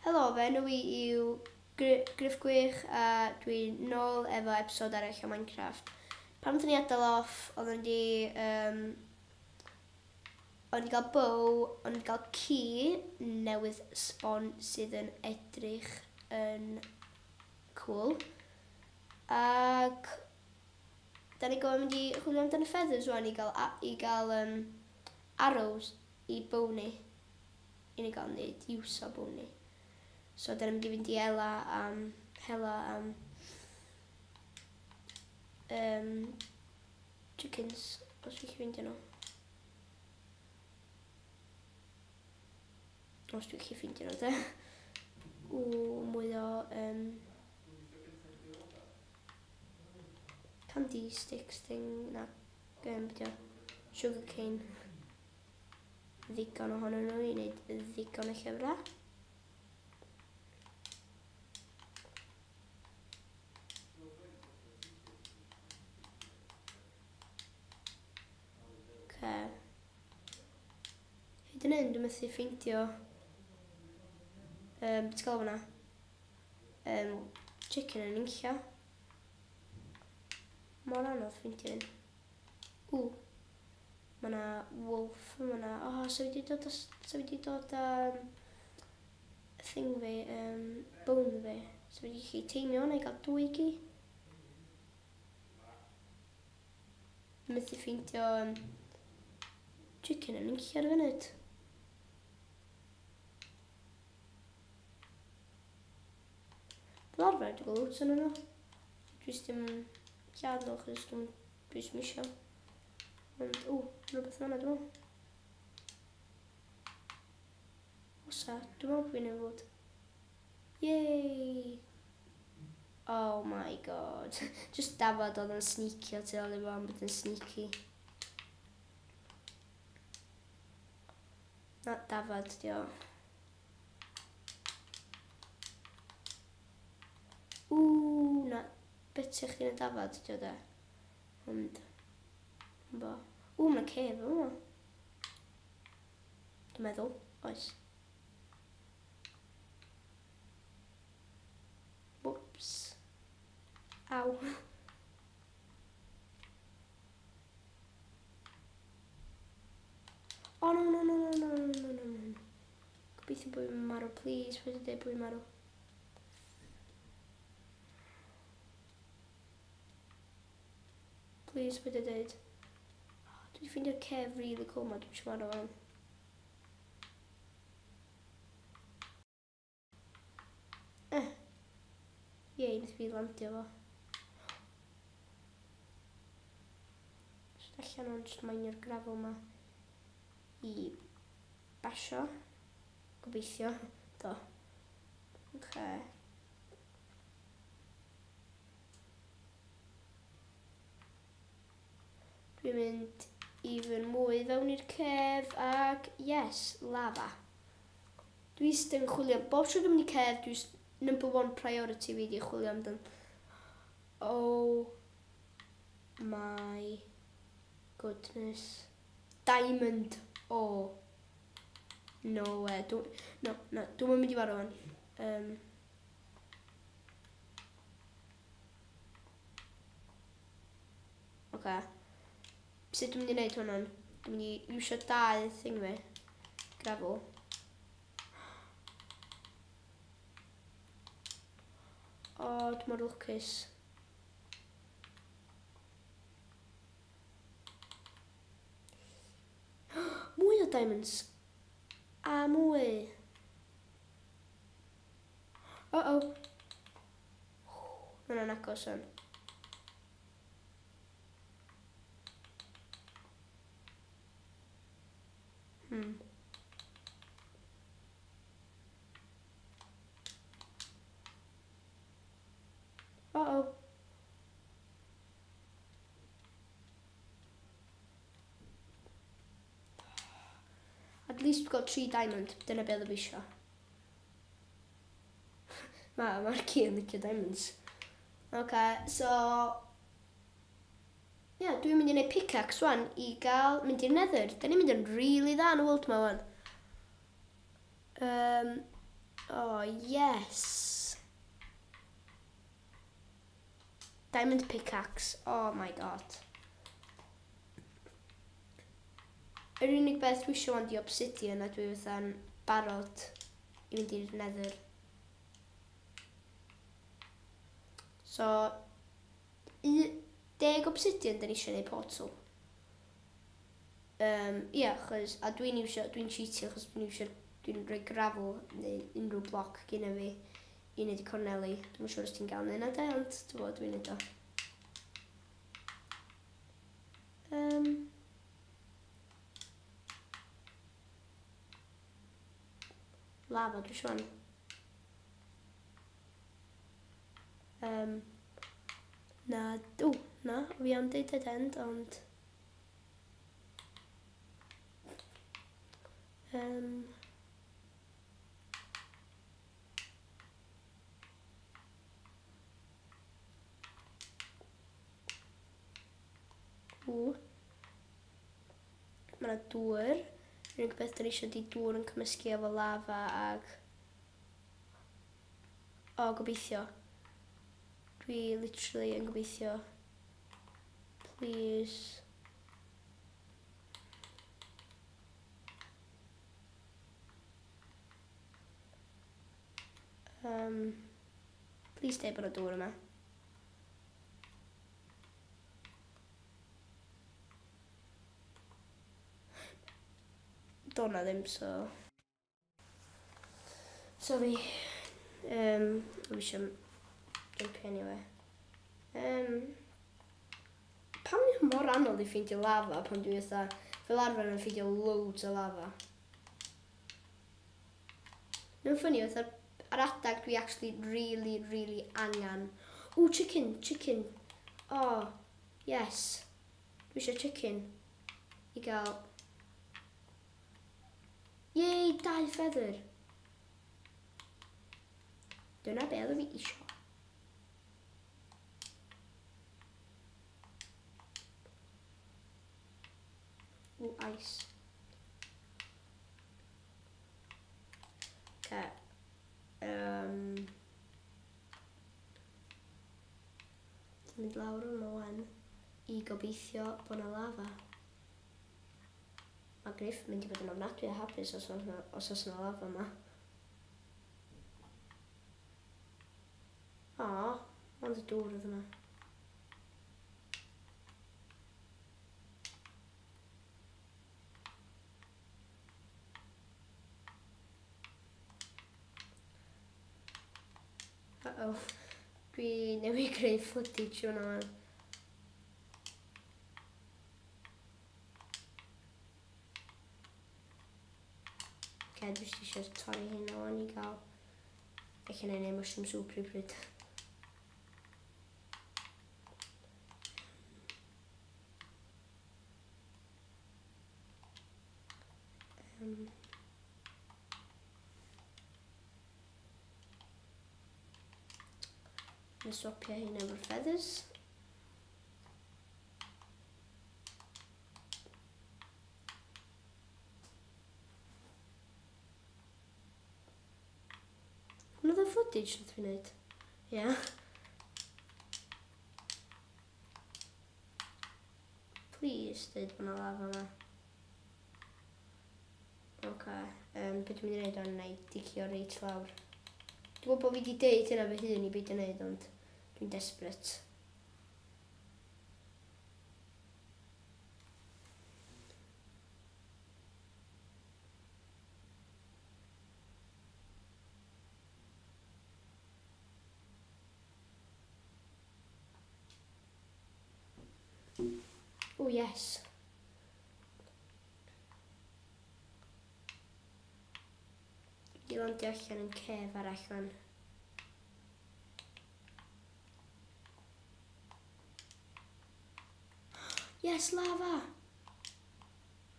Helo, fe enw i yw Griff Gwych a dwi'n nôl efo episod arall o Minecraft. Pan ydyn ni adael off, oedden ni gael bow, oedden ni gael key newydd spawn sydd yn edrych yn cool. Ac da ni gofyn mynd i chwilio amdano feathers rwan i gael arrows i bow ni. I ni gael neud use o bow ni. So da ni'n mynd i fynd i hela chickens, os dwi'n gallu ffeindio nhw. Os dwi'n gallu ffeindio nhw, de. Mwy o candy sticks thing, na, beth sugar cane. Ddigon ohonyn nhw i wneud ddigon o llyfrau. Hyd yn hyn, dwi'n methu ffeindio beth gael fyna chicken yn unlla. Mor anodd ffeindio hyn. Mae yna wolf, mae yna... so fi wedi dod thing fi, bone fi. So fi wedi gallu teimio hwnna i gael 2 gi. Methu ffeindio chicken yn unlla ar y funud. Fel arfer dwi'n gael loads yn nhw. Dwi ddim lladd nhw achos dwi'n misio. Ond, rhywbeth yna dwi'n meddwl. Osa, dwi'n meddwl bod fi'n efod. Yay! Oh my god. Just Dafod oedd yn sneaky o tu ôl i fo am bod yn sneaky. Na Dafod, dio. Na, beth chdi yn y Dafod, dio de. Ond, mae'n cef yma. Dwi'n meddwl, oes. Whoops. Ow. Oh, no. Gobeithio bod fi'n marw, please. Pwyd i dweud bod fi'n marw. Please, pwyd i dweud. Dwi wedi ffeindio'r cef really cool ma, dwi'n eisiau marw fan. Ie, wnaeth fi landio fo. Just allan o'n just mainio'r gravel ma i basio. Gobeithio. Do. Oce. Dwi'n mynd even mwy fewn i'r cef ac yes, lava. Dwi eistedd yn chwilio, bob tro dwi'n mynd i cef, number 1 priority fi di chwilio amdan. Oh my goodness. Diamond. No way. Dwi'n mynd i farw fan. Oce. Sut dwi'n mynd i wneud hwnna'n? Dwi'n mynd i iwsio 2 thing fi. Gravel. Dwi'n mor lwcus. Mwy o diamonds. A mwy. Mae hwnna'n agos yn. At least we've got 3 diamond. Dyna beth oedd eisiau. Mae'r ci yn licio diamonds. Oce, so... dwi'n mynd i wneud pickaxe wan i gael mynd i'r nether. Da ni'n mynd yn really dda yn y world ma wan. Oh, yes. Diamond pickaxe. Oh my god. Yr unig beth dwi eisiau ond i obsidian a dwi fatha'n barod i fynd i'r nether. So, 10 obsidian dyn ni eisiau neud portal. Ia, achos, a dwi'n cheatio achos dwi'n rhoi gravel neu unrhyw bloc gyda fi i wneud i corneli. Dwi'n siŵr os ti'n gael neud na de, ond dwi'n neud o. Lava, dwi'n siŵr. Na, fi am deud dead end, ond... Mae yna dŵr. Yr unig beth dyn ni eisiau di dŵr yn cymysgu efo lava ag... O, gobeithio. Dwi literally yn gobeithio. Please. Please deud bod y dŵr yma. Dona ddim, so... Sorry. Fi eisiau jumpio anyway. Pam yw mor anodd i ffeindio lava pan dwi eitha... Fel arfer yn ffeindio loads o lava. Nw'n ffynnu, ar adag dwi actually really angan. Ooh, chicken. Oh, yes. Dwi eisiau chicken i gael... Yay, 2 feather. Dyna be oedd fi isio. Ooh, ice. Okay. Mynd lawr yma wan i gobeithio bod yna lava. Mae Griff mynd i bod yn ofnadwy a hapus os oes yna lava yma. O, ond y dŵr oedd yma. Uh-oh. Dwi newydd greu footage o'na wan. Dwi eisiau torri hyn o'n i gael eich yn ei mushroom soup rhywbryd. Dwi'n swapio hyn efo'r feathers. Hwna oedd y footage nath fi'n neud. Ia. Please, dweud bod yna lava yma. Oce. Beth dwi'n mynd i wneud o'n neud dicio reit lawr. Dwi'n gwybod bod fi wedi deud hynna fy hun i beidio wneud, ond dwi'n desperate. Oh, yes. Di landio allan yn cef arall fan. Yes, lava!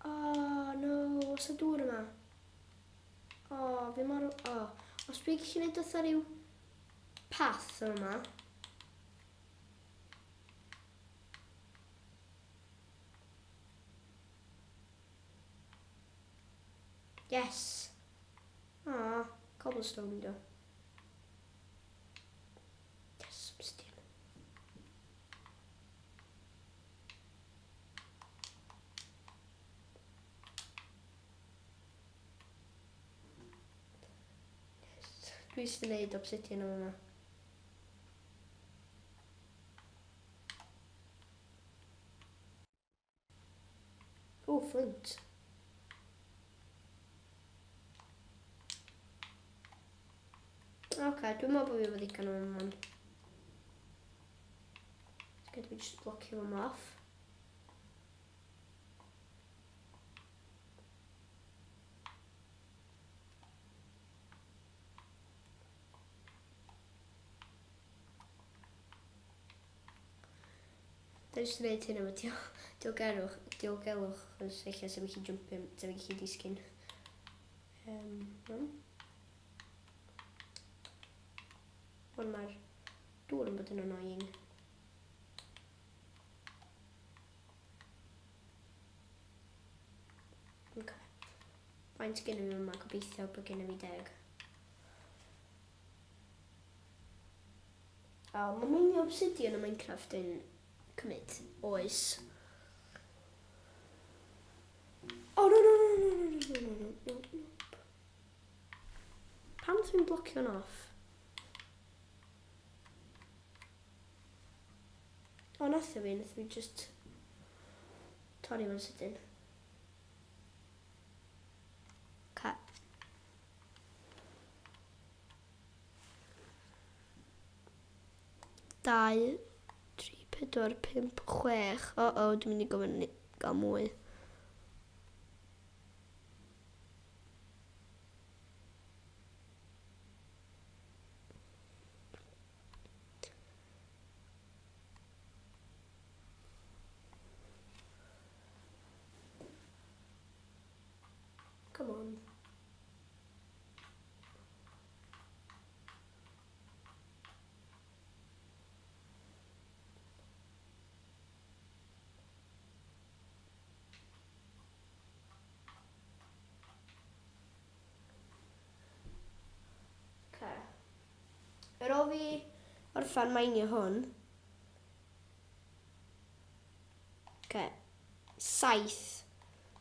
Oh, no, os y dŵr yma. Oh, fi mor... Oh, os dwi'n gallu gwneud oedd rhyw path yma. Yes. Oh, cobblestone do. Yes, obsidian. Yes. Dwi eisiau gwneud obsidian o yma. O, flint. Ok, dwi'n meddwl bod fi efo ddigon o yma. Gyd fi just blocio fo off. Da jyst yn gwneud hyn efo diogelwch, achos eich sef eich jumpio, sef eich disgyn. Ond mae'r dŵr yn bod yn annoying. Ok. Faint gen i fi yma, gobeithio bod gen i fi 10. Mae mini obsidian o Minecraft yn cymryd oes. Oh no. Pam dwi'n blocio'n off? O, nath fi just torri fo'n sydyn. Ca. 2, 3, 4, 5, 6. Dwi'n mynd i gofyn gael mwy. Come on. Okay. Ar ôl fi orffan mainio hwn. Okay. 7.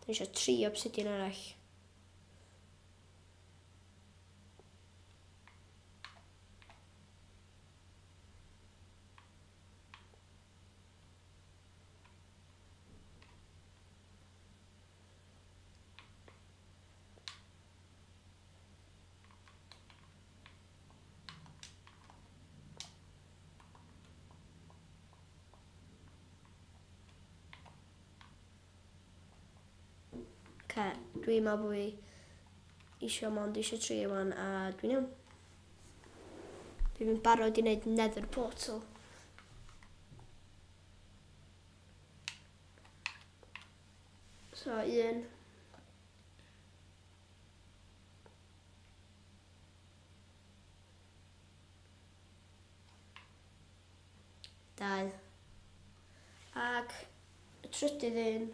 Dan eisiau 3 obsidian arall. Dwi'n meddwl bod fi eisiau 3 yma a dwi'n iawn. Dwi'n barod i wneud nether portal. So, 1. 2. Ac y trydydd un.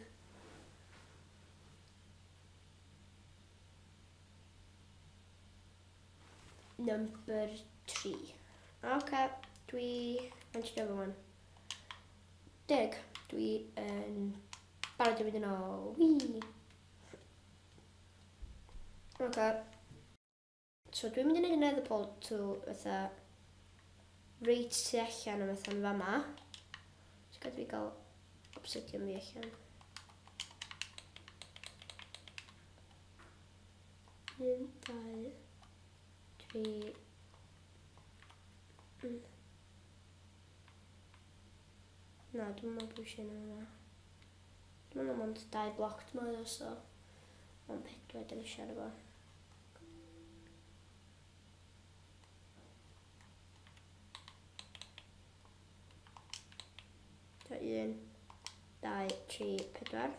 Number 3. Ok, faint dwi'n efo wan? 10. Dwi yn barod i fynd yn ôl. Wii! Ok. So dwi'n mynd i wneud y nether portal fatha reit tu allan o fatha'n fama. So gad fi gael obsidian fi allan. 1, 2, 3. Na, dwi'n meddwl bod eisiau yna yna. Dwi'n meddwl ond 2 bloc dwi'n meddwl, so ond 4 dyn eisiau ar efo. So 1, 2, 3, 4.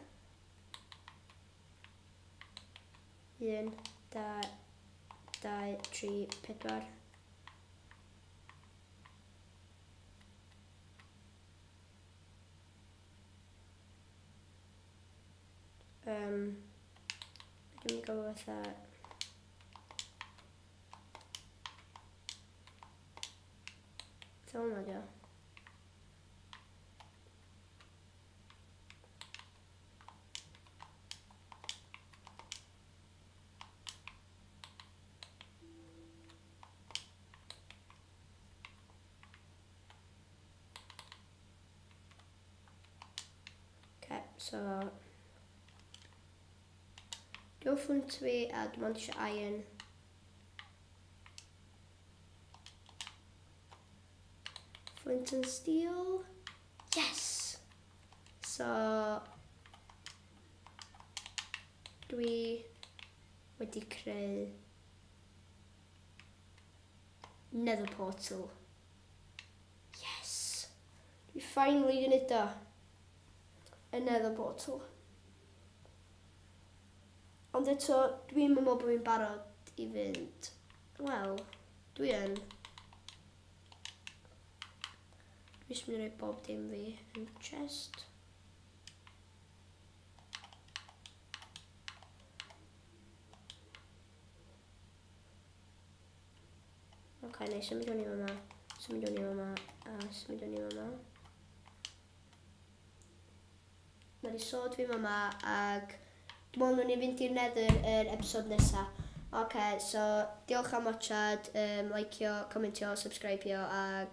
1, 2, 3, 4. Dwi'n mynd i gael fatha Fel yna dio. Okay, so diolch ffwnt fi a dim ond eisiau iron. Flint and steel. Yes! So dwi wedi creu nether portal. Yes! Dwi finally yn neud o. Y nether portal. Ond eto, dwi'n meddwl bod fi'n barod i fynd. Wel, dwi yn. Dwi'n mynd i roi bob dim fi yn chest. Ok, neu symud hwn i fyma. Symud hwn i fyma. A symud hwn i fyma. Mae'r sword fi fyma ag dwi'n meddwl nhw'n i fynd i'r nether yr episod nesaf. Ok, so diolch am watchad, likeo, commentio, subscribeio ag